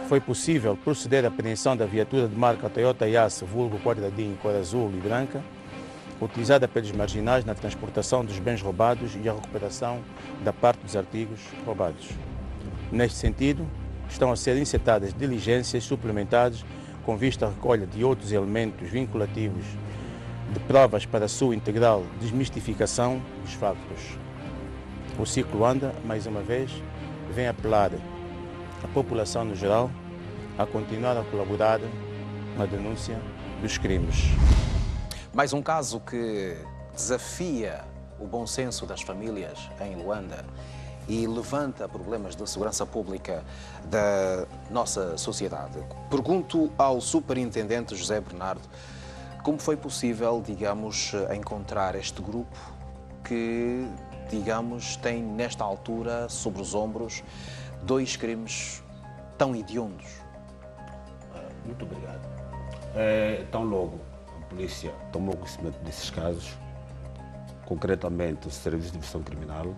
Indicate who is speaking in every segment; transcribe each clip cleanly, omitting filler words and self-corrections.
Speaker 1: Foi possível proceder à apreensão da viatura de marca Toyota Yaris, vulgo quadradinho, cor azul e branca, utilizada pelos marginais na transportação dos bens roubados e a recuperação da parte dos artigos roubados. Neste sentido, estão a ser incitadas diligências suplementares com vista à recolha de outros elementos vinculativos de provas para a sua integral desmistificação dos factos. O ciclo anda, mais uma vez, vem apelar a população no geral a continuar a colaborar na denúncia dos crimes.
Speaker 2: Mais um caso que desafia o bom senso das famílias em Luanda e levanta problemas de segurança pública da nossa sociedade. Pergunto ao superintendente José Bernardo como foi possível, digamos, encontrar este grupo que, digamos, tem nesta altura sobre os ombros dois crimes tão hediondos.
Speaker 3: Muito obrigado. Tão logo a polícia tomou conhecimento desses casos, concretamente o Serviço de Investigação Criminal,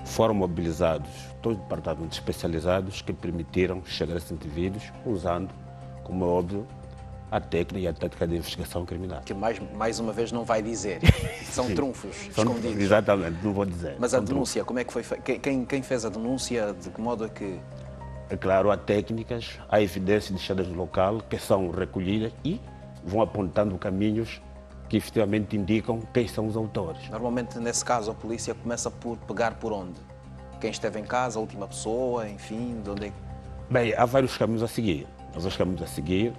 Speaker 3: foram mobilizados todos os departamentos especializados que permitiram chegar a esses indivíduos usando, como é óbvio, a técnica e a tática de investigação criminal.
Speaker 2: Que mais uma vez não vai dizer. São
Speaker 3: Sim,
Speaker 2: trunfos
Speaker 3: são,
Speaker 2: escondidos.
Speaker 3: exatamente, não vou dizer.
Speaker 2: Mas a denúncia, como é que foi feita? Quem fez a denúncia? De que modo é que...
Speaker 3: É claro, há técnicas, há evidências deixadas no local que são recolhidas e vão apontando caminhos que efetivamente indicam quem são os autores.
Speaker 2: Normalmente, nesse caso, a polícia começa por pegar por onde? Quem esteve em casa, a última pessoa, enfim, de onde é que...
Speaker 3: Bem, há vários caminhos a seguir. Há vários caminhos a seguir,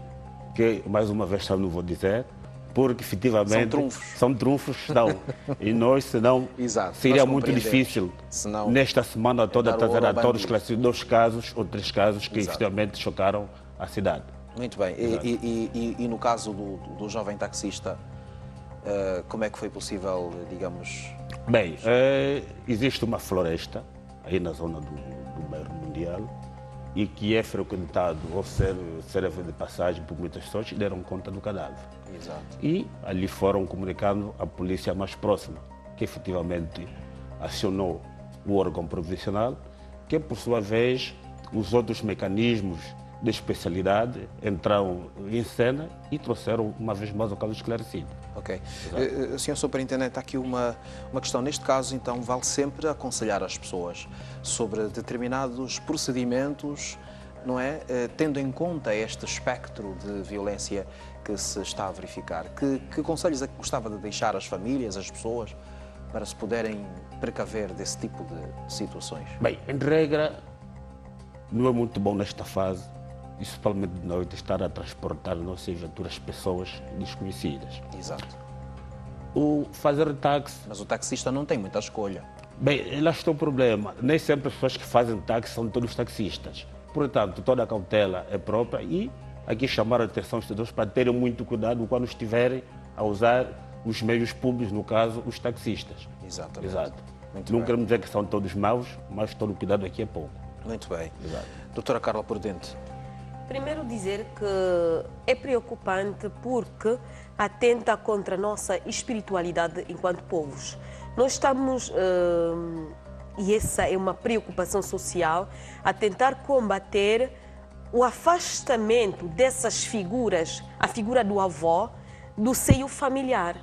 Speaker 3: que mais uma vez não vou dizer, porque efetivamente são trunfos que estão. E nós, senão,
Speaker 2: Exato,
Speaker 3: seria
Speaker 2: nós
Speaker 3: muito difícil,
Speaker 2: senão,
Speaker 3: nesta semana toda, trazer a todos esclarecidos 2 casos ou 3 casos que
Speaker 2: Exato.
Speaker 3: efetivamente chocaram a cidade.
Speaker 2: Muito bem. E no caso do jovem taxista, como é que foi possível, digamos...
Speaker 3: Bem, existe uma floresta aí na zona do bairro Mundial e que é frequentado ou serve de passagem por muitas pessoas e deram conta do cadáver.
Speaker 2: Exato.
Speaker 3: E ali foram comunicando a polícia mais próxima, que efetivamente acionou o órgão provisional, que por sua vez os outros mecanismos de especialidade entraram em cena e trouxeram uma vez mais o caso esclarecido.
Speaker 2: Ok. Senhor Superintendente, há aqui uma questão. Neste caso, então, vale sempre aconselhar as pessoas sobre determinados procedimentos, não é? Tendo em conta este espectro de violência que se está a verificar. Que conselhos é que gostava de deixar às famílias, às pessoas, para se poderem precaver desse tipo de situações?
Speaker 3: Bem, em regra, não é muito bom nesta fase, principalmente de noite, estar a transportar nossas viaturas pessoas desconhecidas.
Speaker 2: Exato.
Speaker 3: O fazer táxi...
Speaker 2: Mas o taxista não tem muita escolha.
Speaker 3: Bem, lá está o problema. Nem sempre as pessoas que fazem táxi são todos taxistas. Portanto, toda a cautela é própria e aqui chamar a atenção dos cidadãos para terem muito cuidado quando estiverem a usar os meios públicos, no caso, os taxistas.
Speaker 2: Exatamente.
Speaker 3: Exato.
Speaker 2: Muito
Speaker 3: Não
Speaker 2: bem.
Speaker 3: queremos dizer que são todos maus, mas todo o cuidado aqui é pouco.
Speaker 2: Muito bem.
Speaker 3: Exato.
Speaker 2: Doutora Carla Prudente.
Speaker 4: Primeiro dizer que é preocupante porque atenta contra a nossa espiritualidade enquanto povos. Nós estamos, e essa é uma preocupação social, a tentar combater o afastamento dessas figuras, a figura do avó, do seio familiar,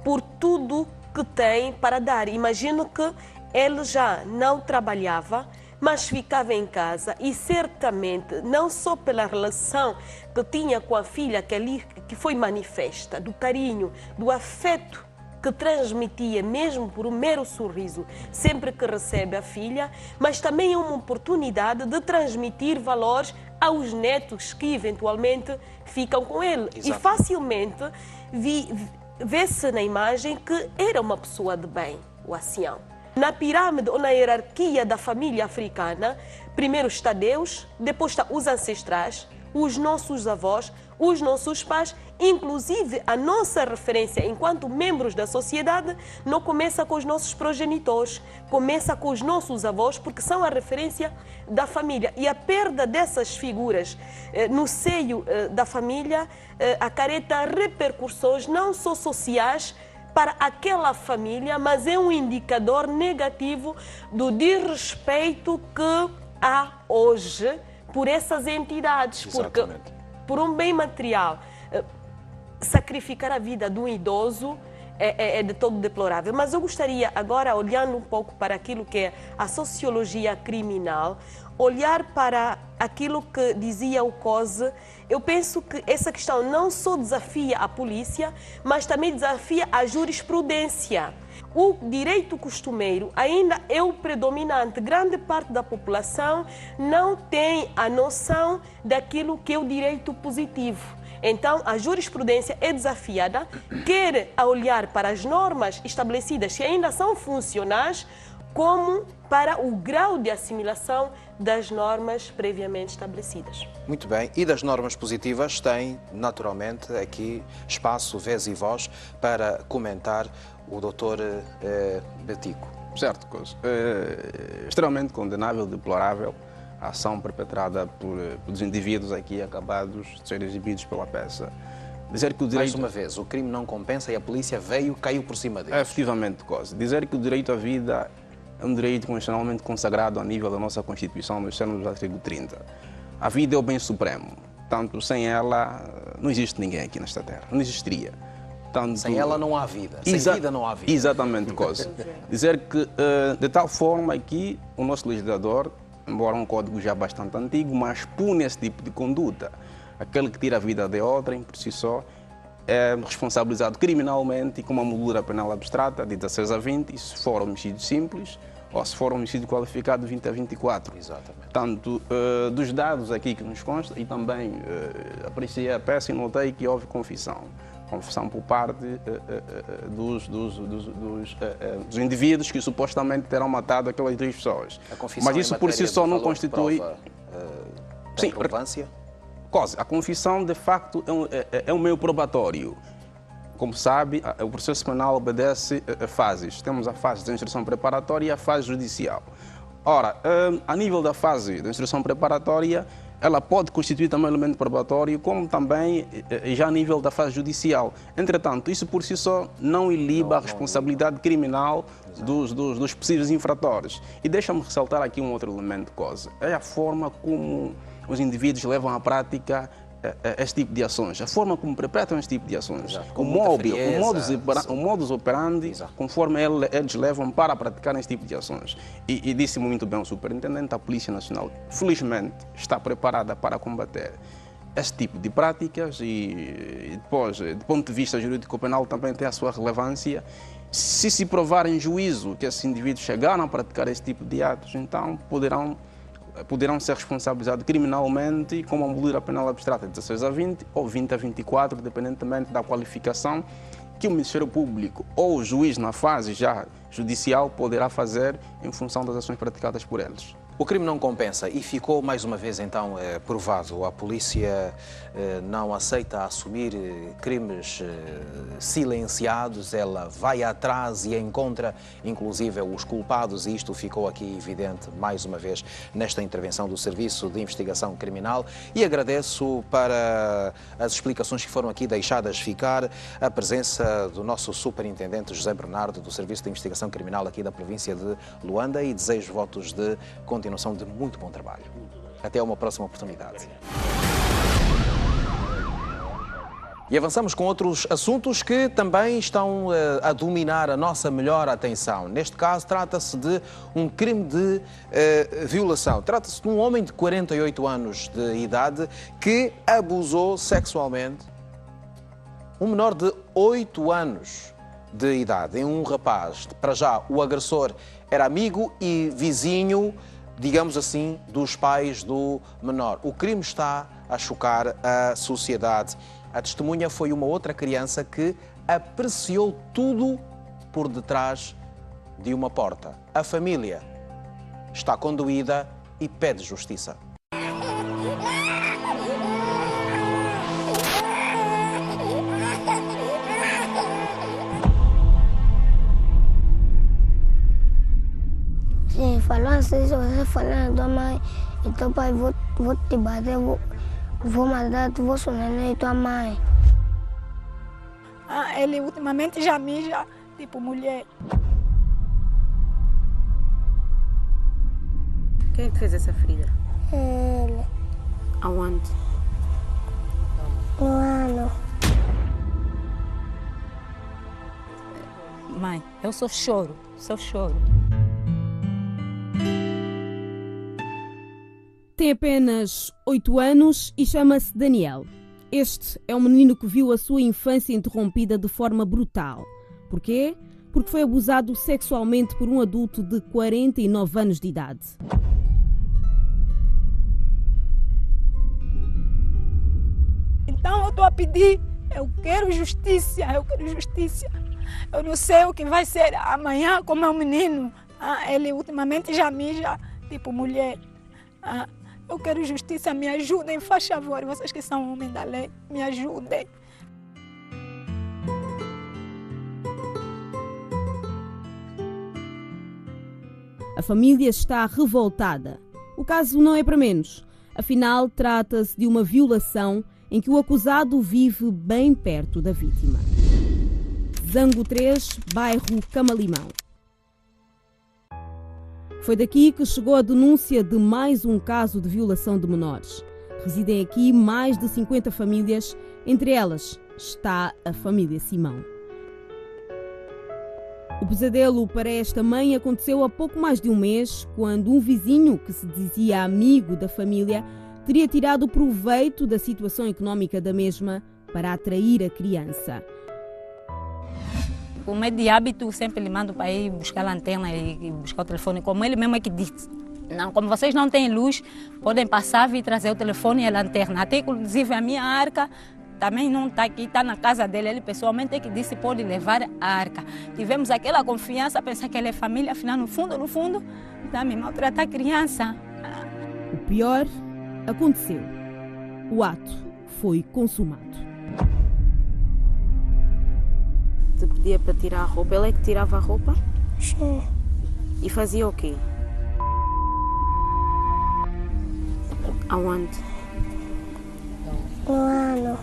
Speaker 4: por tudo que tem para dar. Imagino que ele já não trabalhava, mas ficava em casa e certamente, não só pela relação que tinha com a filha, que foi manifesta, do carinho, do afeto que transmitia, mesmo por um mero sorriso, sempre que recebe a filha, mas também é uma oportunidade de transmitir valores aos netos que eventualmente ficam com ele.
Speaker 2: Exato.
Speaker 4: E facilmente vê-se na imagem que era uma pessoa de bem, o ancião. Na pirâmide ou na hierarquia da família africana, primeiro está Deus, depois está os ancestrais, os nossos avós, os nossos pais, inclusive a nossa referência enquanto membros da sociedade não começa com os nossos progenitores, começa com os nossos avós, porque são a referência da família. E a perda dessas figuras no seio da família acarreta repercussões não só sociais, para aquela família, mas é um indicador negativo do desrespeito que há hoje por essas entidades.
Speaker 2: Exatamente.
Speaker 4: Porque por um bem material, sacrificar a vida de um idoso é de todo deplorável. Mas eu gostaria agora, olhando um pouco para aquilo que é a sociologia criminal, olhar para aquilo que dizia o COSE. Eu penso que essa questão não só desafia a polícia, mas também desafia a jurisprudência. O direito costumeiro ainda é o predominante. Grande parte da população não tem a noção daquilo que é o direito positivo. Então, a jurisprudência é desafiada, quer a olhar para as normas estabelecidas que ainda são funcionais, como para o grau de assimilação das normas previamente estabelecidas.
Speaker 2: Muito bem. E das normas positivas tem, naturalmente, aqui espaço, vez e voz para comentar o doutor Betico.
Speaker 5: Certo, coisa. Extremamente condenável, deplorável a ação perpetrada pelos indivíduos aqui acabados de serem exibidos pela peça. Dizer que o direito...
Speaker 2: Mais uma vez, o crime não compensa e a polícia caiu por cima deles.
Speaker 5: Efetivamente, coisa. Dizer que o direito à vida é um direito constitucionalmente consagrado a nível da nossa Constituição, nos termos do artigo 30. A vida é o bem supremo. Tanto sem ela, não existe ninguém aqui nesta terra. Não existiria. Tanto...
Speaker 2: Sem ela não há vida. Sem vida não há vida.
Speaker 5: Exatamente, coisa. Dizer que, de tal forma que o nosso legislador, embora um código já bastante antigo, mas pune esse tipo de conduta. Aquele que tira a vida de outrem, por si só, é responsabilizado criminalmente com uma moldura penal abstrata de 16 a 20, e se for homicídio simples, ou se for homicídio qualificado de 20 a 24.
Speaker 2: Exatamente.
Speaker 5: Tanto dos dados aqui que nos consta, e também apreciei a peça e notei que houve confissão. Confissão por parte dos indivíduos que supostamente terão matado aquelas 3 pessoas. Mas isso por si só não constitui...
Speaker 2: Sim, relevância?
Speaker 5: A confissão, de facto, é um meio probatório. Como sabe, o processo penal obedece a fases. Temos a fase da instrução preparatória e a fase judicial. Ora, a nível da fase da instrução preparatória, ela pode constituir também elemento probatório, como também já a nível da fase judicial. Entretanto, isso por si só não iliba a responsabilidade criminal dos possíveis infratores. E deixa-me ressaltar aqui um outro elemento, coisa. É a forma como os indivíduos levam à prática este tipo de ações, a forma como perpetram este tipo de ações,
Speaker 2: Exato,
Speaker 5: o móvel, o modus operandi,
Speaker 2: Exato.
Speaker 5: conforme eles levam para praticar este tipo de ações. E disse muito bem o superintendente, a Polícia Nacional, felizmente, está preparada para combater este tipo de práticas e depois, do ponto de vista jurídico-penal, também tem a sua relevância. Se provar em juízo que esses indivíduos chegaram a praticar este tipo de atos, então poderão ser responsabilizados criminalmente com uma moldura penal abstrata de 16 a 20 ou 20 a 24, dependentemente da qualificação que o Ministério Público ou o juiz na fase já judicial poderá fazer em função das ações praticadas por eles.
Speaker 2: O crime não compensa e ficou mais uma vez então provado. A polícia não aceita assumir crimes silenciados, ela vai atrás e encontra inclusive os culpados, e isto ficou aqui evidente mais uma vez nesta intervenção do Serviço de Investigação Criminal. E agradeço para as explicações que foram aqui deixadas ficar, a presença do nosso superintendente José Bernardo do Serviço de Investigação Criminal aqui da província de Luanda, e desejo votos de continuação de muito bom trabalho. Até uma próxima oportunidade. E avançamos com outros assuntos que também estão a dominar a nossa melhor atenção. Neste caso, trata-se de um crime de violação. Trata-se de um homem de 48 anos de idade que abusou sexualmente um menor de 8 anos de idade em um rapaz. Para já, o agressor era amigo e vizinho, digamos assim, dos pais do menor. O crime está a chocar a sociedade. A testemunha foi uma outra criança que apreciou tudo por detrás de uma porta. A família está condoída e pede justiça.
Speaker 6: Sim, falou assim, se você falar na tua mãe, então pai, vou te bater, vou matar vosso neném e tua mãe.
Speaker 7: Ele ultimamente já mija, tipo mulher.
Speaker 4: Quem é que fez essa ferida?
Speaker 6: Ele.
Speaker 8: Eu só choro, só choro.
Speaker 9: Tem apenas 8 anos e chama-se Daniel. Este é um menino que viu a sua infância interrompida de forma brutal. Porquê? Porque foi abusado sexualmente por um adulto de 49 anos de idade.
Speaker 7: Então eu estou a pedir, eu quero justiça, Eu não sei o que vai ser amanhã com meu menino. Ele ultimamente já mija, tipo mulher. Eu quero justiça, me ajudem, faz favor, vocês que são homens da lei, me ajudem.
Speaker 9: A família está revoltada. O caso não é para menos. Afinal, trata-se de uma violação em que o acusado vive bem perto da vítima. Zango 3, bairro Camalimão. Foi daqui que chegou a denúncia de mais um caso de violação de menores. Residem aqui mais de 50 famílias, entre elas está a família Simão. O pesadelo para esta mãe aconteceu há pouco mais de um mês, quando um vizinho, que se dizia amigo da família, teria tirado proveito da situação económica da mesma para atrair a criança.
Speaker 8: O meio de hábito sempre lhe mando para ir buscar a lanterna e buscar o telefone, como ele mesmo é que disse. Não, como vocês não têm luz, podem passar e trazer o telefone e a lanterna. Até inclusive a minha arca também não está aqui, está na casa dele. Ele pessoalmente é que disse pode levar a arca. Tivemos aquela confiança, pensar que ele é família, afinal no fundo, está me maltratar a criança.
Speaker 9: O pior aconteceu. O ato foi consumado.
Speaker 4: Te pedia para tirar a roupa, ele é que tirava a roupa?
Speaker 6: Sim.
Speaker 4: E fazia o quê? Aonde?
Speaker 6: No ano.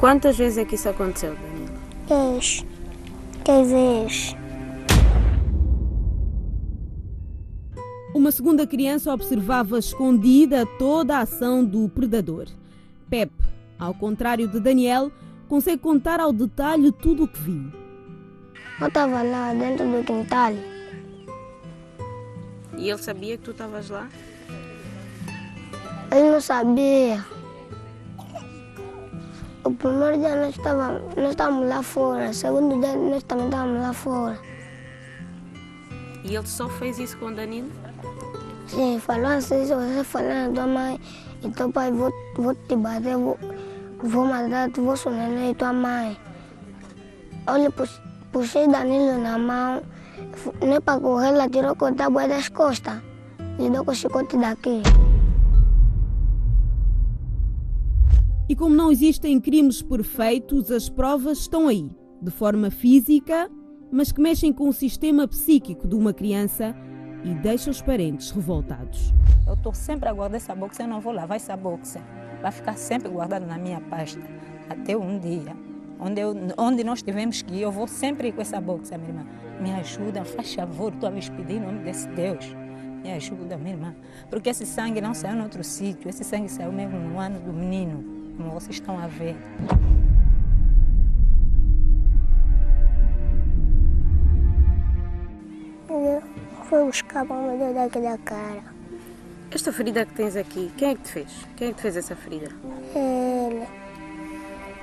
Speaker 4: Quantas vezes é que isso aconteceu, Daniela?
Speaker 6: 10. 10 vezes.
Speaker 9: Uma segunda criança observava escondida toda a ação do predador. Pepe, ao contrário de Daniel, consegue contar ao detalhe tudo o que viu.
Speaker 6: Eu estava lá dentro do quintal.
Speaker 4: E ele sabia que tu estavas lá?
Speaker 6: Ele não sabia. O primeiro dia nós estávamos lá fora, o segundo dia nós também estávamos lá fora.
Speaker 4: E ele só fez isso com o Danilo?
Speaker 6: Sim, falou assim, se você falar na tua mãe e teu pai, vou te bater, vou matar vosso neném e tua mãe. Olha, puxei Danilo na mão, não é para correr, ela tirou com a tábua das costas e deu com o chicote daqui.
Speaker 9: E como não existem crimes perfeitos, as provas estão aí, de forma física, mas que mexem com o sistema psíquico de uma criança e deixam os parentes revoltados.
Speaker 8: Eu estou sempre a guardar essa boxa, eu não vou lavar essa boxa. Vai ficar sempre guardada na minha pasta, até um dia. Onde nós tivemos que ir, eu vou sempre ir com essa boxa, minha irmã. Me ajuda, faz favor, estou a me pedir em nome desse Deus. Me ajuda, minha irmã. Porque esse sangue não saiu em outro sítio, esse sangue saiu mesmo no ano do menino, como vocês estão a ver.
Speaker 6: Eu fui buscar para me dar daqui da cara.
Speaker 4: Esta ferida que tens aqui, quem é que te fez? Quem é que te fez essa ferida?
Speaker 6: Ele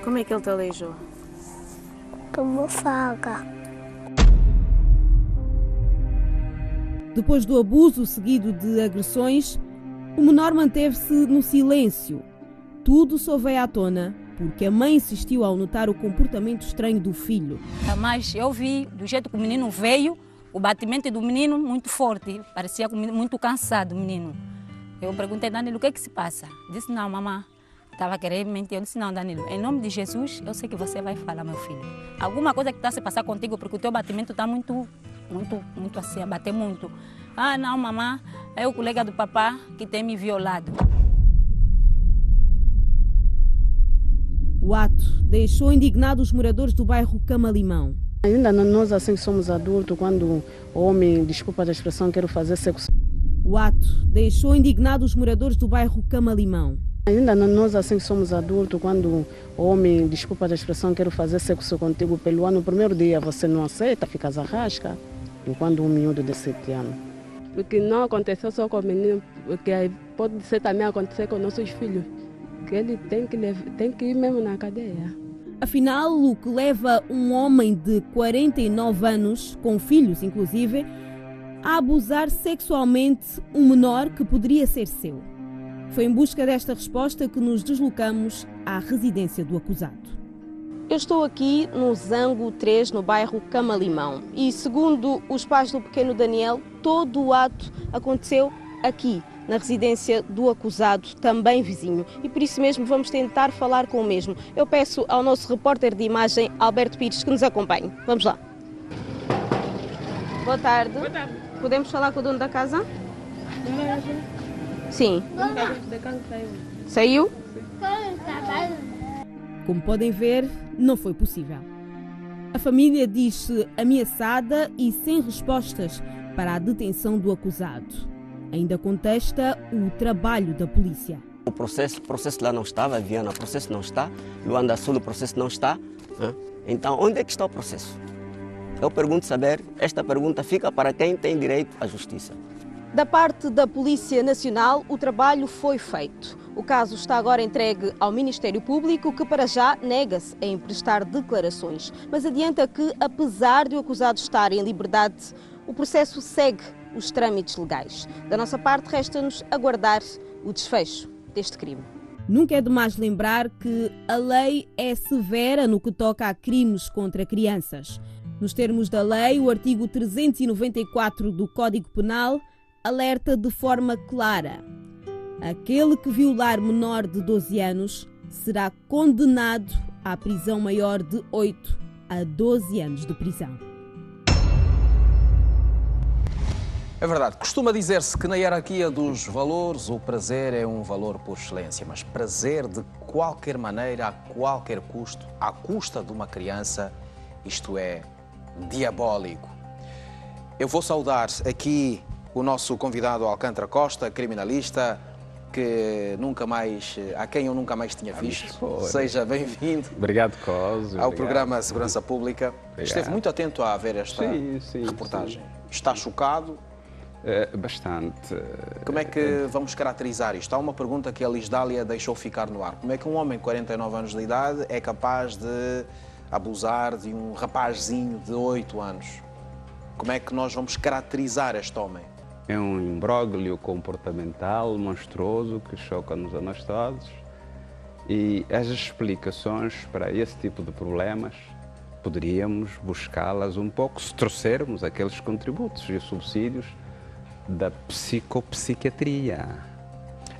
Speaker 4: Como é que ele te aleijou?
Speaker 6: tomou faca.
Speaker 9: Depois do abuso seguido de agressões, o menor manteve-se no silêncio. Tudo só veio à tona porque a mãe insistiu ao notar o comportamento estranho do filho.
Speaker 8: Mas eu vi, do jeito que o menino veio, o batimento do menino muito forte, parecia muito cansado o menino. Eu perguntei a Danilo, o que é que se passa? Disse, não, mamãe, estava querendo mentir. Eu disse, não, Danilo, em nome de Jesus, eu sei que você vai falar, meu filho. Alguma coisa que está a se passar contigo, porque o teu batimento está muito assim, a bater muito. Ah, não, mamãe, é o colega do papá que tem me violado.
Speaker 9: O ato deixou indignados os moradores do bairro Camalimão.
Speaker 10: Ainda nós assim somos adultos, quando o homem, desculpa a expressão, quer fazer sexo.
Speaker 9: O ato deixou indignados os moradores do bairro Camalimão.
Speaker 10: Ainda nós assim que somos adultos, quando o homem, desculpa a expressão, quero fazer sexo contigo pelo ano, no primeiro dia você não aceita, fica zarrasca, enquanto um miúdo de 7 anos.
Speaker 11: Porque não aconteceu só com o menino, porque pode ser também acontecer com nossos filhos, que ele tem que ir mesmo na cadeia.
Speaker 9: Afinal, o que leva um homem de 49 anos, com filhos inclusive, a abusar sexualmente um menor que poderia ser seu? Foi em busca desta resposta que nos deslocamos à residência do acusado.
Speaker 4: Eu estou aqui no Zango 3, no bairro Camalimão. E segundo os pais do pequeno Daniel, todo o ato aconteceu aqui, na residência do acusado, também vizinho. E por isso mesmo vamos tentar falar com o mesmo. Eu peço ao nosso repórter de imagem, Alberto Pires, que nos acompanhe. Vamos lá. Boa tarde. Boa tarde. Podemos falar com o dono da casa? Sim. Saiu?
Speaker 9: Como podem ver, não foi possível. A família diz-se ameaçada e sem respostas para a detenção do acusado. Ainda contesta o trabalho da polícia.
Speaker 12: O processo lá não estava, Viana, o processo não está, Luanda Sul, o processo não está. Então, onde é que está o processo? Eu pergunto saber, esta pergunta fica para quem tem direito à justiça.
Speaker 4: Da parte da Polícia Nacional, o trabalho foi feito. O caso está agora entregue ao Ministério Público, que para já nega-se a emprestar declarações. Mas adianta que, apesar de o acusado estar em liberdade, o processo segue os trâmites legais. Da nossa parte, resta-nos aguardar o desfecho deste crime.
Speaker 9: Nunca é demais lembrar que a lei é severa no que toca a crimes contra crianças. Nos termos da lei, o artigo 394 do Código Penal alerta de forma clara: aquele que violar menor de 12 anos será condenado à prisão maior de 8 a 12 anos de prisão.
Speaker 2: É verdade. Costuma dizer-se que na hierarquia dos valores o prazer é um valor por excelência, mas prazer de qualquer maneira, a qualquer custo, à custa de uma criança, isto é diabólico. Eu vou saudar aqui o nosso convidado Alcântara Costa, criminalista, a quem eu nunca mais tinha visto. Seja bem-vindo.
Speaker 13: Obrigado, Cos.
Speaker 2: Ao programa Segurança Pública.
Speaker 13: Obrigado.
Speaker 2: Esteve muito atento a ver esta reportagem. Está chocado?
Speaker 13: Bastante.
Speaker 2: Como é que vamos caracterizar isto? Há uma pergunta que a Lisdália deixou ficar no ar. Como é que um homem de 49 anos de idade é capaz de abusar de um rapazinho de 8 anos? Como é que nós vamos caracterizar este homem?
Speaker 13: É um imbróglio comportamental monstruoso que choca-nos a nós todos, e as explicações para esse tipo de problemas poderíamos buscá-las um pouco se trouxermos aqueles contributos e subsídios da psicopsiquiatria.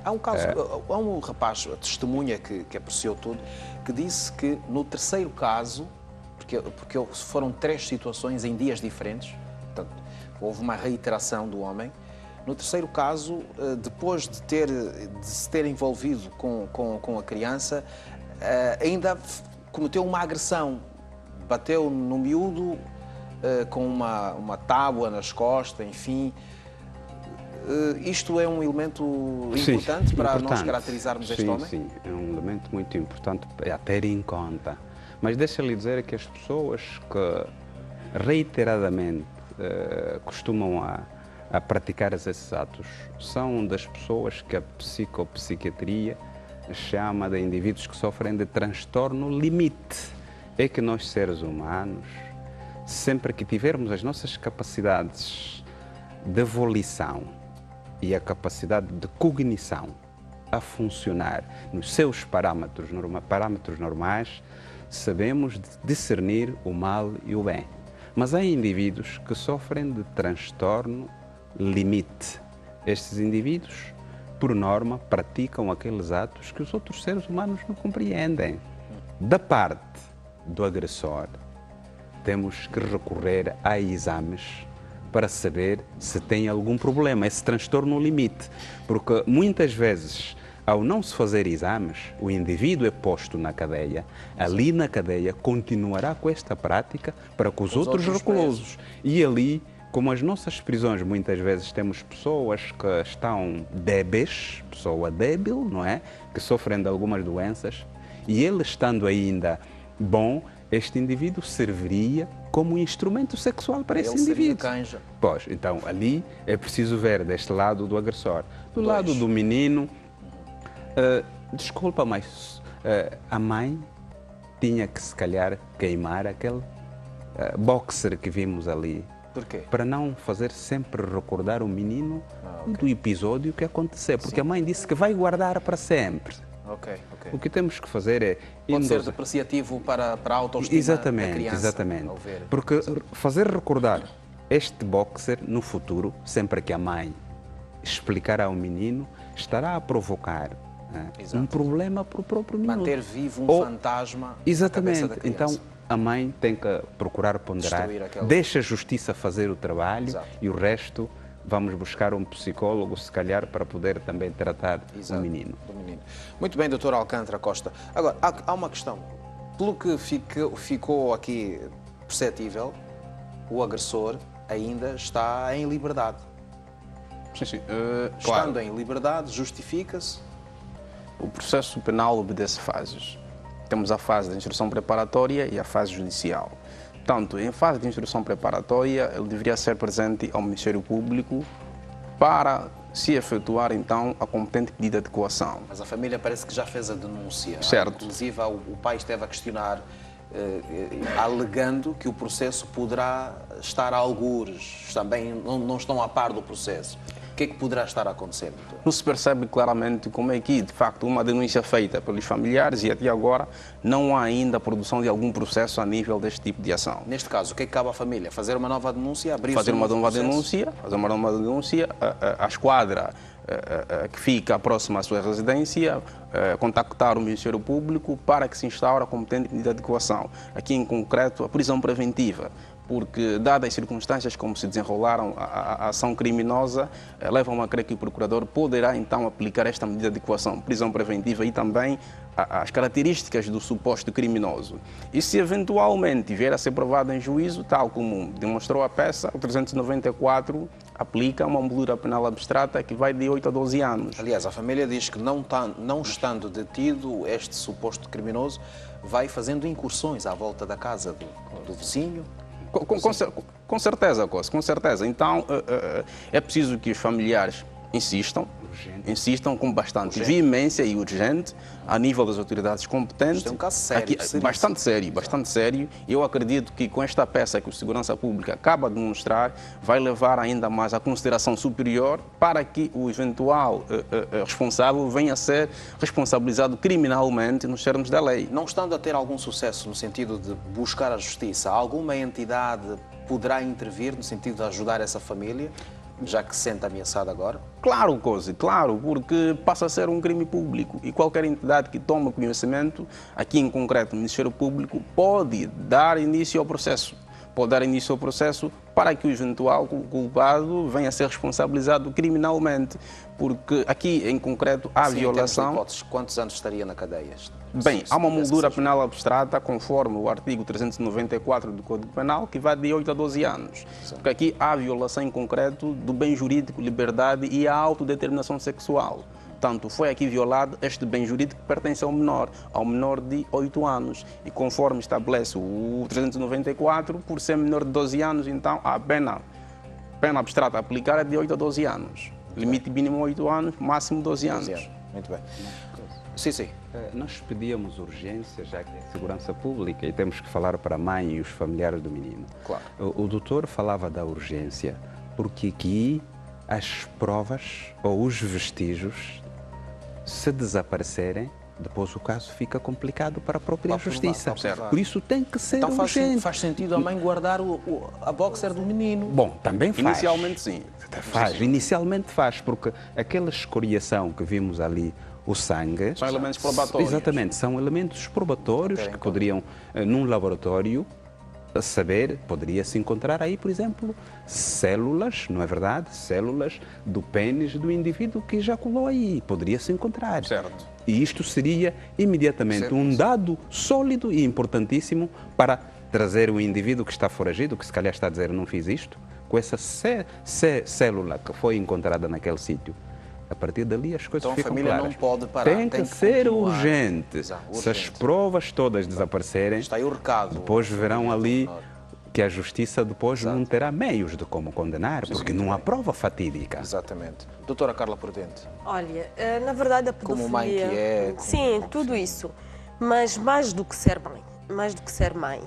Speaker 2: Há um caso, há um rapaz, a testemunha que apreciou tudo, que disse que no terceiro caso, porque foram 3 situações em dias diferentes, portanto, houve uma reiteração do homem. No terceiro caso, depois de se ter envolvido com a criança, ainda cometeu uma agressão. Bateu no miúdo com uma tábua nas costas, enfim. Isto é um elemento importante para nós caracterizarmos este homem?
Speaker 13: Sim, é um elemento muito importante a ter em conta. Mas deixa-lhe dizer que as pessoas que reiteradamente costumam a praticar esses atos são das pessoas que a psicopsiquiatria chama de indivíduos que sofrem de transtorno limite. É que nós, seres humanos, sempre que tivermos as nossas capacidades de volição e a capacidade de cognição a funcionar nos seus parâmetros normais, sabemos discernir o mal e o bem. Mas há indivíduos que sofrem de transtorno limite. Estes indivíduos, por norma, praticam aqueles atos que os outros seres humanos não compreendem. Da parte do agressor, temos que recorrer a exames para saber se tem algum problema, esse transtorno limite. Porque muitas vezes, ao não se fazer exames, o indivíduo é posto na cadeia. Ali na cadeia continuará com esta prática para com os outros reclusos. E ali como as nossas prisões, muitas vezes temos pessoas que estão débeis, pessoa débil, não é? Que sofrem de algumas doenças, e ele estando ainda bom, este indivíduo serviria como instrumento sexual para esse indivíduo.
Speaker 2: Canja.
Speaker 13: Pois, então ali é preciso ver deste lado do agressor. Do lado do menino, desculpa, mas a mãe tinha que se calhar queimar aquele boxer que vimos ali.
Speaker 2: Por quê?
Speaker 13: Para não fazer sempre recordar o menino do episódio que aconteceu, porque a mãe disse que vai guardar para sempre.
Speaker 2: Ok.
Speaker 13: O que temos que fazer é...
Speaker 2: Pode ser depreciativo para a autoestima da criança.
Speaker 13: Exatamente. Porque fazer recordar este boxer no futuro, sempre que a mãe explicar ao menino, estará a provocar um problema para o próprio menino.
Speaker 2: Manter vivo um fantasma na cabeça da criança.
Speaker 13: Então, a mãe tem que procurar ponderar, deixa a justiça fazer o trabalho e o resto vamos buscar um psicólogo, se calhar, para poder também tratar o menino.
Speaker 2: Muito bem, Dr. Alcântara Costa. Agora, há uma questão. Pelo que ficou aqui perceptível, o agressor ainda está em liberdade.
Speaker 5: Sim.
Speaker 2: Estando em liberdade, justifica-se?
Speaker 5: O processo penal obedece fases. Temos a fase de instrução preparatória e a fase judicial. Portanto, em fase de instrução preparatória, ele deveria ser presente ao Ministério Público para se efetuar, então, a competente medida de coação.
Speaker 2: Mas a família parece que já fez a denúncia.
Speaker 5: Certo.
Speaker 2: Inclusive, o pai esteve a questionar, alegando que o processo poderá estar a algures. Também não estão a par do processo. O que é que poderá estar a acontecer, doutor?
Speaker 5: Não se percebe claramente como é que, de facto, uma denúncia feita pelos familiares e até agora não há ainda a produção de algum processo a nível deste tipo de ação.
Speaker 2: Neste caso, o que é que cabe à família? Fazer uma nova denúncia?
Speaker 5: Fazer uma nova denúncia, a esquadra que fica próxima à sua residência, contactar o Ministério Público para que se instaure a competente medida de coação. Aqui, em concreto, a prisão preventiva. Porque, dadas as circunstâncias como se desenrolaram a ação criminosa, levam a crer que o procurador poderá então aplicar esta medida de coação, prisão preventiva e também as características do suposto criminoso. E se eventualmente vier a ser provado em juízo, tal como demonstrou a peça, o 394 aplica uma medida penal abstrata que vai de 8 a 12 anos.
Speaker 2: Aliás, a família diz que não estando detido este suposto criminoso, vai fazendo incursões à volta da casa do vizinho.
Speaker 5: Com certeza, Costa, com certeza. Então, é preciso que os familiares insistam com bastante veemência e urgente a nível das autoridades competentes.
Speaker 2: Isto é um caso sério.
Speaker 5: Bastante sério. Eu acredito que com esta peça que o Segurança Pública acaba de demonstrar, vai levar ainda mais a consideração superior para que o eventual responsável venha a ser responsabilizado criminalmente nos termos da lei.
Speaker 2: Não estando a ter algum sucesso no sentido de buscar a justiça, alguma entidade poderá intervir no sentido de ajudar essa família? Já que se sente ameaçado agora?
Speaker 5: Claro, Cosi, claro, porque passa a ser um crime público e qualquer entidade que toma conhecimento, aqui em concreto o Ministério Público, pode dar início ao processo. Para que o eventual culpado venha a ser responsabilizado criminalmente. Porque aqui, em concreto, há violação...
Speaker 2: Hipóteses, quantos anos estaria na cadeia?
Speaker 5: Bem, há uma moldura penal abstrata, conforme o artigo 394 do Código Penal, que vai de 8 a 12 anos. Sim. Porque aqui há violação, em concreto, do bem jurídico, liberdade e a autodeterminação sexual. Portanto, foi aqui violado este bem jurídico que pertence ao menor de 8 anos. E conforme estabelece o 394, por ser menor de 12 anos, então a pena abstrata a aplicar é de 8 a 12 anos. Limite mínimo 8 anos, máximo 12 anos.
Speaker 2: Muito bem. Sim.
Speaker 13: Nós pedíamos urgência, já que é segurança pública, e temos que falar para a mãe e os familiares do menino.
Speaker 2: Claro.
Speaker 13: O doutor falava da urgência, porque aqui as provas ou os vestígios, se desaparecerem, depois o caso fica complicado para a própria justiça. Por isso tem que ser urgente.
Speaker 2: Faz sentido a mãe guardar a boxer do menino?
Speaker 13: Bom, também faz.
Speaker 5: Inicialmente sim.
Speaker 13: Inicialmente faz, porque aquela escoriação que vimos ali, o sangue...
Speaker 5: São elementos probatórios.
Speaker 13: Exatamente, são elementos probatórios que poderiam, num laboratório, poderia-se encontrar aí, por exemplo, células, não é verdade? Células do pênis do indivíduo que ejaculou aí. Poderia-se encontrar.
Speaker 5: Certo.
Speaker 13: E isto seria imediatamente um dado sólido e importantíssimo para trazer o indivíduo que está foragido, que se calhar está a dizer não fiz isto, com essa célula que foi encontrada naquele sítio. A partir dali as coisas
Speaker 2: então,
Speaker 13: ficam
Speaker 2: claras.
Speaker 13: Então a família
Speaker 2: não pode parar.
Speaker 13: Tem que ser
Speaker 2: continuar.
Speaker 13: urgente.
Speaker 2: Exato, urgente.
Speaker 13: Se as provas todas desaparecerem,
Speaker 2: está aí o recado.
Speaker 13: Depois verão ali que a justiça depois não terá meios de como condenar, porque não há prova fatídica.
Speaker 2: Exatamente. Doutora Carla Prudente.
Speaker 4: Olha, na verdade a pedofilia...
Speaker 2: Como mãe que é...
Speaker 4: Sim, tudo isso. Mas mais do que ser mãe,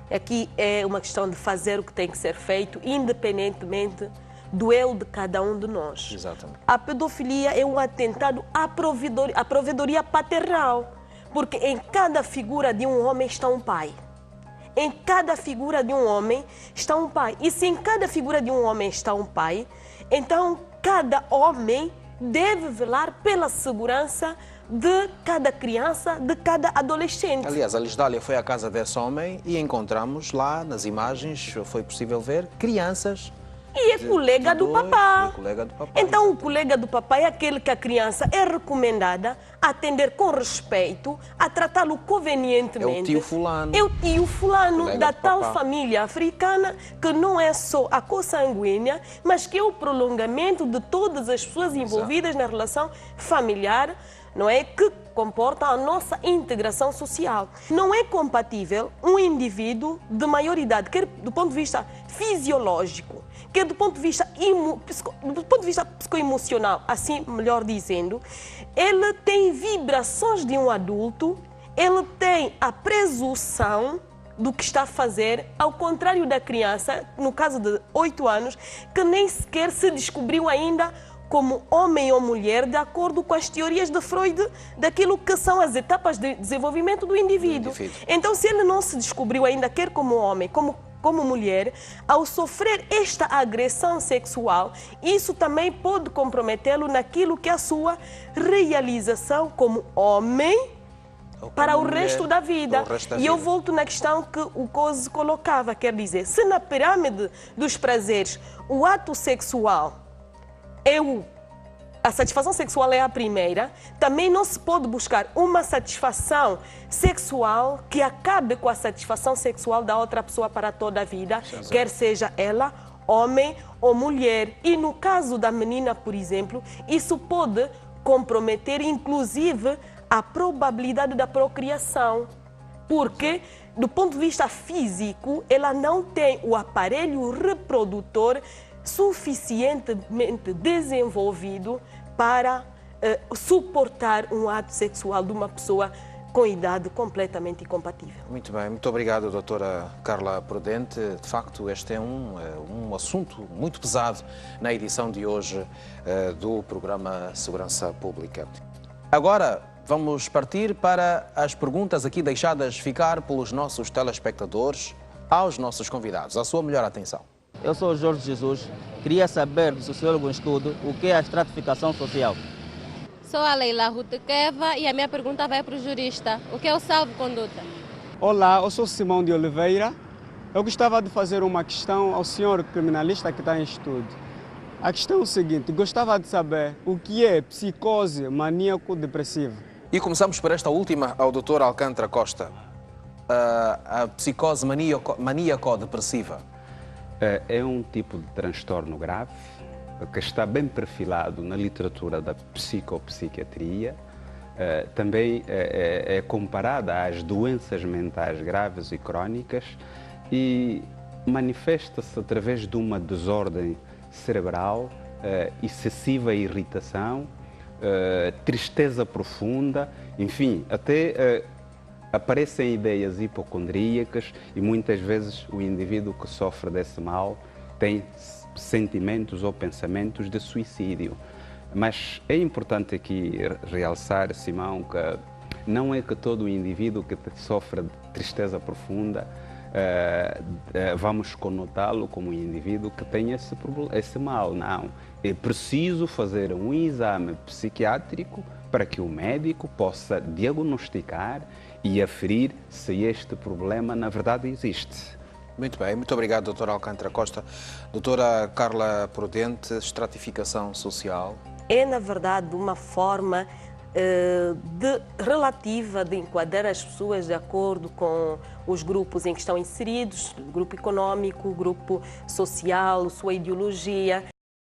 Speaker 4: aqui é uma questão de fazer o que tem que ser feito, independentemente do eu de cada um de nós.
Speaker 2: Exatamente.
Speaker 4: A pedofilia é um atentado à provedoria paternal, porque em cada figura de um homem está um pai. Em cada figura de um homem está um pai. E se em cada figura de um homem está um pai, então cada homem deve velar pela segurança de cada criança, de cada adolescente.
Speaker 2: Aliás, a Lisdália foi à casa desse homem e encontramos lá nas imagens, foi possível ver, crianças.
Speaker 4: E é colega do papá. Então,
Speaker 2: exatamente.
Speaker 4: o colega do papá é aquele que a criança é recomendada a atender com respeito, a tratá-lo convenientemente.
Speaker 2: É o tio fulano.
Speaker 4: É o tio fulano
Speaker 2: Colega
Speaker 4: da
Speaker 2: do
Speaker 4: tal
Speaker 2: papá.
Speaker 4: família africana que não é só a consanguínea, mas que é o prolongamento de todas as pessoas envolvidas na relação familiar, não é? Que comporta a nossa integração social. Não é compatível um indivíduo de maior idade, quer do ponto de vista fisiológico, quer do ponto de vista psicoemocional, assim melhor dizendo, ele tem vibrações de um adulto, ele tem a presunção do que está a fazer, ao contrário da criança, no caso de 8 anos, que nem sequer se descobriu ainda como homem ou mulher, de acordo com as teorias de Freud, daquilo que são as etapas de desenvolvimento do indivíduo. Então, se ele não se descobriu ainda, quer como homem, como mulher, ao sofrer esta agressão sexual, isso também pode comprometê-lo naquilo que é a sua realização como homem para o resto da vida. E eu volto na questão que o Coase colocava, quer dizer, se na pirâmide dos prazeres o ato sexual a satisfação sexual é a primeira, também não se pode buscar uma satisfação sexual que acabe com a satisfação sexual da outra pessoa para toda a vida, quer seja ela homem ou mulher. E no caso da menina, por exemplo, isso pode comprometer inclusive a probabilidade da procriação, porque do ponto de vista físico ela não tem o aparelho reprodutor suficientemente desenvolvido para suportar um ato sexual de uma pessoa com idade completamente incompatível.
Speaker 2: Muito bem, muito obrigado, doutora Carla Prudente. De facto, este é um assunto muito pesado na edição de hoje do programa Segurança Pública. Agora vamos partir para as perguntas aqui deixadas ficar pelos nossos telespectadores aos nossos convidados. A sua melhor atenção.
Speaker 14: Eu sou Jorge Jesus. Queria saber do sociólogo em estudo o que é a estratificação social.
Speaker 15: Sou a Leila Rutequeva e a minha pergunta vai para o jurista. O que é o salvo-conduta?
Speaker 16: Olá, eu sou Simão de Oliveira. Eu gostava de fazer uma questão ao senhor criminalista que está em estudo. A questão é o seguinte, gostava de saber o que é psicose maníaco-depressiva.
Speaker 2: E começamos por esta última, ao Dr. Alcântara Costa. A psicose maníaco-depressiva.
Speaker 13: É um tipo de transtorno grave que está bem perfilado na literatura da psicopsiquiatria. Também é comparada às doenças mentais graves e crónicas e manifesta-se através de uma desordem cerebral, excessiva irritação, tristeza profunda, enfim, até aparecem ideias hipocondríacas e muitas vezes o indivíduo que sofre desse mal tem sentimentos ou pensamentos de suicídio. Mas é importante aqui realçar, Simão, que não é que todo indivíduo que sofre de tristeza profunda vamos conotá-lo como um indivíduo que tem esse mal. Não. É preciso fazer um exame psiquiátrico para que o médico possa diagnosticar e aferir se este problema na verdade existe.
Speaker 2: Muito bem, muito obrigado, doutor Alcântara Costa. Doutora Carla Prudente, estratificação social.
Speaker 4: É, na verdade, uma forma relativa de enquadrar as pessoas de acordo com os grupos em que estão inseridos, grupo econômico, grupo social, sua ideologia,